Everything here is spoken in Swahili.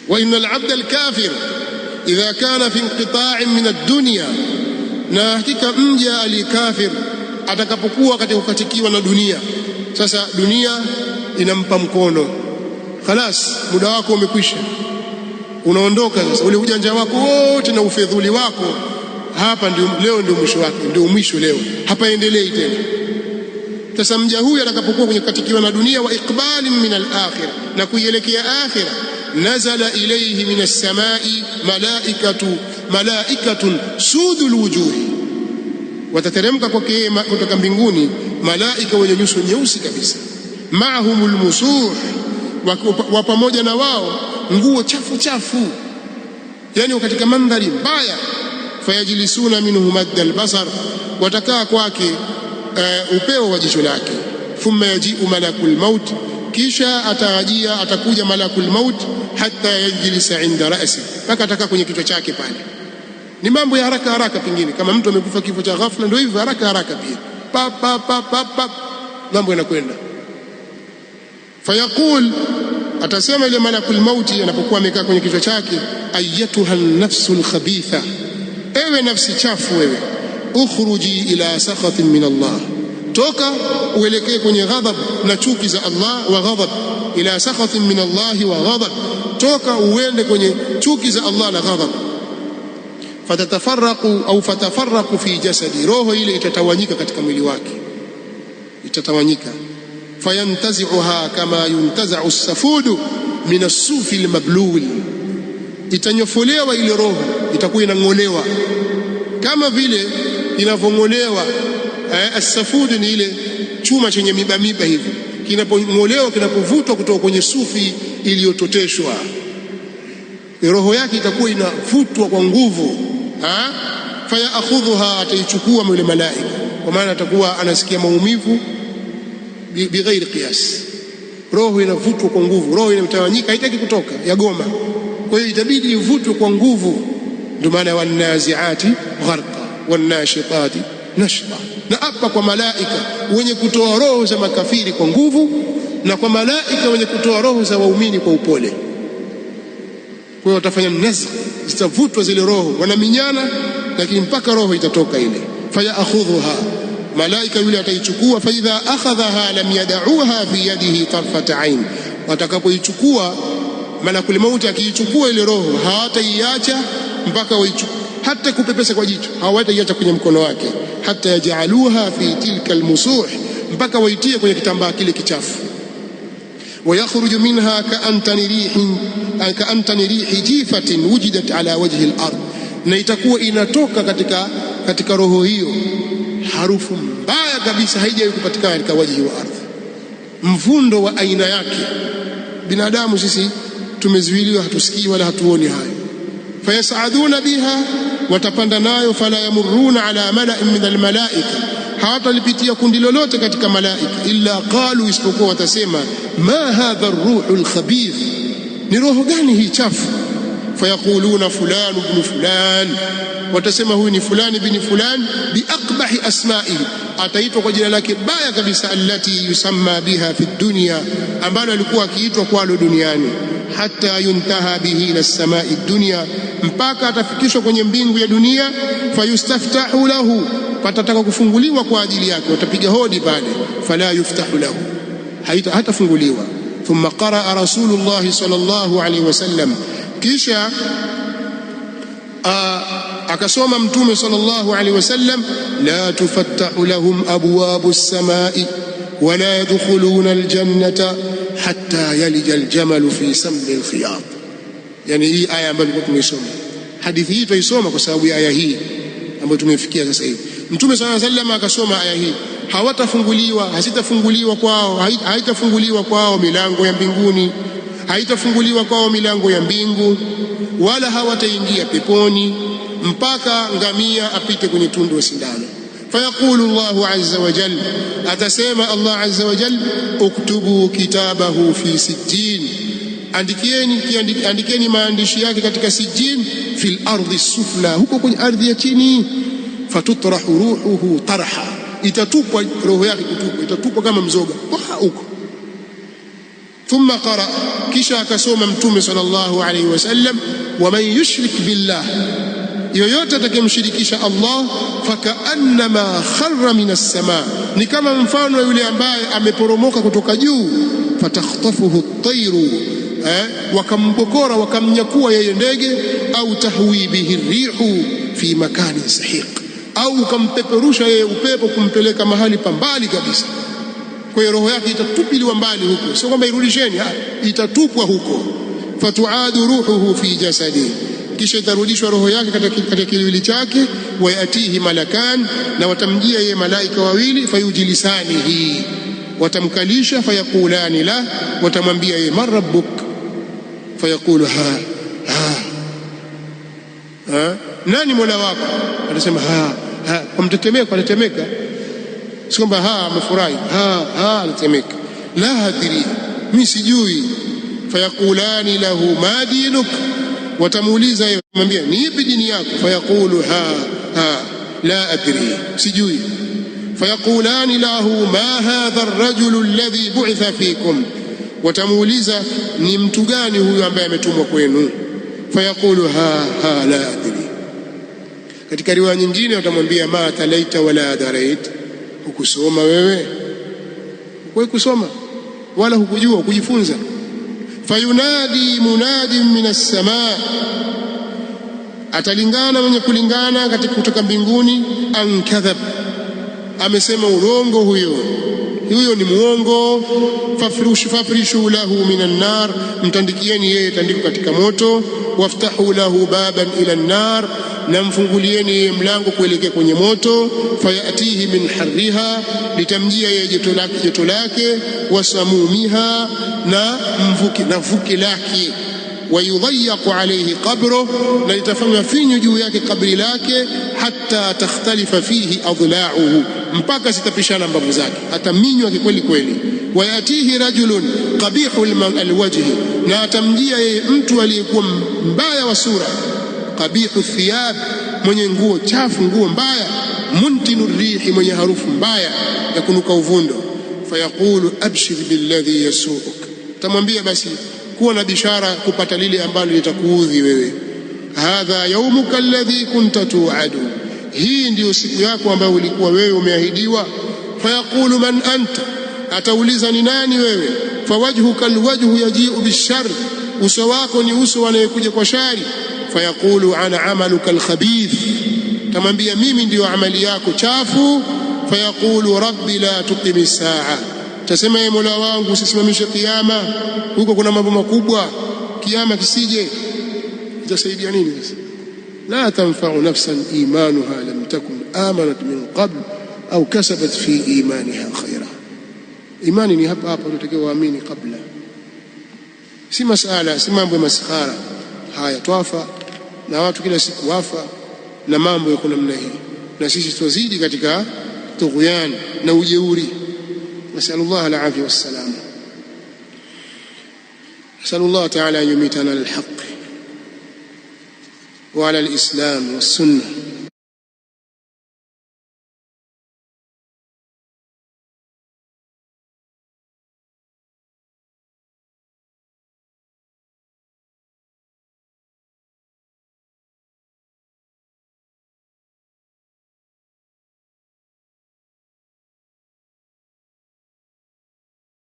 وإن العبد الكافر إذا كان في انقطاع من الدنيا، na hakika mja alikafir atakapokuwa katika kukatikiwa na dunia. Sasa dunia inampa mkono, khalas, muda wako umekwisha, unaondoka sasa. Ule ujanja wako wote na ufedhuli wako hapa ndio leo, ndio mwisho wake, ndio mwisho leo, hapaendelei tena. Sasa mja huyu atakapokuwa kwenye kukatikiwa na dunia, wa iqbalin min al-akhirah, na kuielekea akhirah, nazala ilayhi min as-samai malaikatun sudul wujuhi, watateremka kwake kutoka mbinguni malaika wenye nyuso nyeusi kabisa, maahumul musuh, wa pamoja na wao nguo chafu chafu, yani katika mandhari mbaya. Fayajlisuna minhu madda albasar, watakaa kwake upeo wa jicho lake. Thumma yaji'u malakul maut, kisha atakuja malakul maut, hatta yajlisa inda ra'si, mpaka atakaa kwenye kichwa chake pale. Ni mambo ya haraka haraka, pengine kama mtu amekufa kifo cha ghafla, ndio hivyo haraka haraka pia, pap pap pap pap, mambo yanakwenda. Fayaqul, atasema ile malakul mauti anapokuwa amekaa kwenye kichwa chake, ayyatuha an-nafsul khabitha, ewe nafsi chafu wewe, ukhruji ila sakhatin min Allah, toka uelekee kwenye ghadhab na chuki za Allah, wa ghadhab ila sakhatin min Allah wa ghadhab, toka uende kwenye chuki za Allah na ghadhab. Fatafarraqu fi jasadi, roho ile itatawanyika katika mwili wake, itatawanyika. Fayantazi'uha kama yuntaza'u as-safudu min as-sufi al-mablul, itanyofolewa ile roho, itakuwa inang'olewa kama vile inavyong'olewa as-safudu, ni ile chuma chenye miba miba hivi, kinapong'olewa, kinapovutwa kutoka kwenye sufi iliyototeshwa, roho yake itakuwa inavutwa kwa nguvu. Fayakhudhuha, ataichukua yule malaika, kwa maana atakuwa anasikia maumivu bighairi qiyas. Roho inavutwa kwa nguvu, roho inatawanyika, haitaki kutoka, yagoma. Kwa hiyo itabidi ivutwe kwa nguvu. Ndio maana wanaziati gharqa wanashitati nashta, na hapa kwa malaika wenye kutoa roho za makafiri kwa nguvu, na kwa malaika wenye kutoa roho za waumini kwa upole. Kwa hiyo watafanya nazq, zitavutwa zile roho, wanaminyana, lakini mpaka roho itatoka ile. Fayakhudhuha, malaika yule ataichukua. Fa idha akhadhaha lam yad'uha fi yadihi tarfata ain, watakapoichukua malakul mauti, akiichukua ile roho hawataiacha mpaka hata kupepesa kwa jicho hawataiacha kwenye mkono wake, hata yaj'aluha fi tilka almusuh, mpaka waitie kwenye kitambaa kile kichafu. Wayakhruju minha kaantani rihi jifatin wujidat ala wajhi al-ard, na itakuwa inatoka katika roho hiyo harufu mbaya kabisa, haijawahi kupatikana katika wajhi wa ardhi, mvundo wa aina yake. Binadamu sisi tumezuiliwa, hatusikii wala hatuoni hayo. Fayasaduna biha, watapanda nayo. Fala yamuruna ala mala'in min almalaika, hawatalipitia kundi lolote katika malaika. Illa qalu, isipokuwa watasema, ma hadha ar-ruhu al-khabith, ni roho gani hii chafu? Fayaquluna fulan ibn fulan, watasema huyu ni fulani bin fulani, biaqbahi asma'ihi, ataitwa kwa jina lake baya kabisa, allati yusamma biha fi dunya, ambalo alikuwa akiitwa kwalo duniani. Hatta yuntaha bihi ila samai dunya, mpaka atafikishwa kwenye mbingu ya dunia. Fayustaftahu lahu, patataka kufunguliwa kwa ajili yake, watapiga hodi pale. Fala yuftahu lahu, hatafunguliwa. Thumma qaraa Rasulullah sallallahu alaihi wasallam, kisha akasoma Mtume sallallahu alaihi wasallam, la tufattahu lahum abwabu as-samai wala yadkhuluna al-jannata hatta yalija al-jamalu fi sammi al-khiyat. Yani hii aya ambayo tumeisoma, hadithi hii tuisoma kwa sababu ya aya hii ambayo tumefikia sasa hivi. Mtume sallallahu alaihi wasallam akasoma aya hii, hawatafunguliwa, hasitafunguliwa kwao, haitafunguliwa kwao milango ya mbinguni, haitafunguliwa kwao milango ya mbingu, wala hawataingia peponi mpaka ngamia apite kwenye tundu wa sindano. Fayaqulu Allahu azza wa jalla, atasema Allah azza wa jalla, uktubu kitabahu fi sijjin, andikeni maandishi yake katika sijjin, fil ardi sufla, huko kwenye ardhi ya chini. Fatutrahu ruhuhu tarha, itatupwa roho yake, itatupwa kama mzoga huko. Thumma qara, kisha akasoma Mtume sallallahu alayhi wasallam, waman yushrik billah, yoyote atakayemshirikisha Allah, fakaannama kharra minas samaa, ni kama mfano yule ambaye ameporomoka kutoka juu. Fatakhtafuhu at-tayru, wakambokora wakamnyakua yeye ndege, au tahwi bihi rihu fi makanin sahiq, au ukampeperusha yeye upepo kumpeleka mahali pambali kabisa. Kwa hiyo roho yake itatupiliwa mbali huko, sio kwamba irudisheni, itatupwa huko. Fatuadu ruhuhu fi jasadi, kisha itarudishwa roho yake katika kiwili chake. Wayatihi malakan, na watamjia yeye malaika wawili. Fayujilisanihi, watamkalisha. Fayaqulani la, watamwambia yeye man rabbuk, fayaqulu nani mola wako? Atasema kwa mtetemeko, anatemeka, si kwamba amefurahi, anatemeka. La adri, mimi sijui. Fayaqulani lahu ma dinuk, watamuuliza yeye, mwambia ni ipi dini yako? Fayaqulu la adri, sijui. Fayaqulani lahu ma hadha ar-rajulu alladhi bu'itha fikum, watamuuliza ni mtu gani huyu ambaye ametumwa kwenu? Fayaqulu la adri. Katika riwaya nyingine watamwambia ma talaita wala darait, hukusoma wewe, kusoma wala hukujua kujifunza. Fayunadi munadin minas samaa, atalingana mwenye kulingana katika kutoka mbinguni, an kadhab, amesema urongo huyo ni muongo. Fafrishu lahu minan nar, mtandikieni yeye tandiko katika moto. Waftahu lahu baban ila an-nar, na mfungulieni yeye mlango kuelekea kwenye moto. Fayatihi min harriha, litamjia yeye joto lake. Wasamumiha, na vuke lake. Wayudhayyaqu alayhi qabruh, na litafanywa finyu juu yake kabri lake. Hatta takhtalifa fihi adla'uhu, mpaka zitapishana mbavu zake, ataminywa kweli kweli. Wayatihi rajulun qabihu alwajhi, na atamjia yeye mtu aliyekuwa mbaya wa sura. Qabihu thiyab, mwenye nguo chafu, nguo mbaya. Muntinu rihi, mwenye harufu mbaya ya kunuka uvundo. Fayaqulu abshir billadhi yasuuk, tamwambia basi kuwa na bishara kupata lile ambalo litakuudhi wewe. Hadha yaumuka alladhi kunta tu'adu, hii ndiyo siku yako ambayo ulikuwa wewe umeahidiwa. Fayaqulu man anta, atauliza ni nani wewe? Fawajhuka alwajhu yaji'u bishar, uso wako ni uso anayekuja kwa shari. Fayaqulu ana amaluka alkhabith, tamwambia mimi ndiyo amali yako chafu. Fayaqulu rabbi la tuqimi saa, tasema ye Mola wangu usisimamishe kiyama, huko kuna mambo makubwa, kiyama kisije. Itasaidia nini sasa? La tanfa'u nafsan imanuha lam takun amanat min qabl au kasabat fi imaniha khaira. Imani ni hapa tunatakiwa waamini kabla, si masala, si mambo ya maskhara haya. Twafa na watu kila siku wafa na mambo yako namna hii, na sisi tuzidi katika tughyan na ujeuri. Nasallallahu al-afiyya was-salam. Nasallallahu ta'ala an yumitana al-haqq wa ala al-islam was-sunnah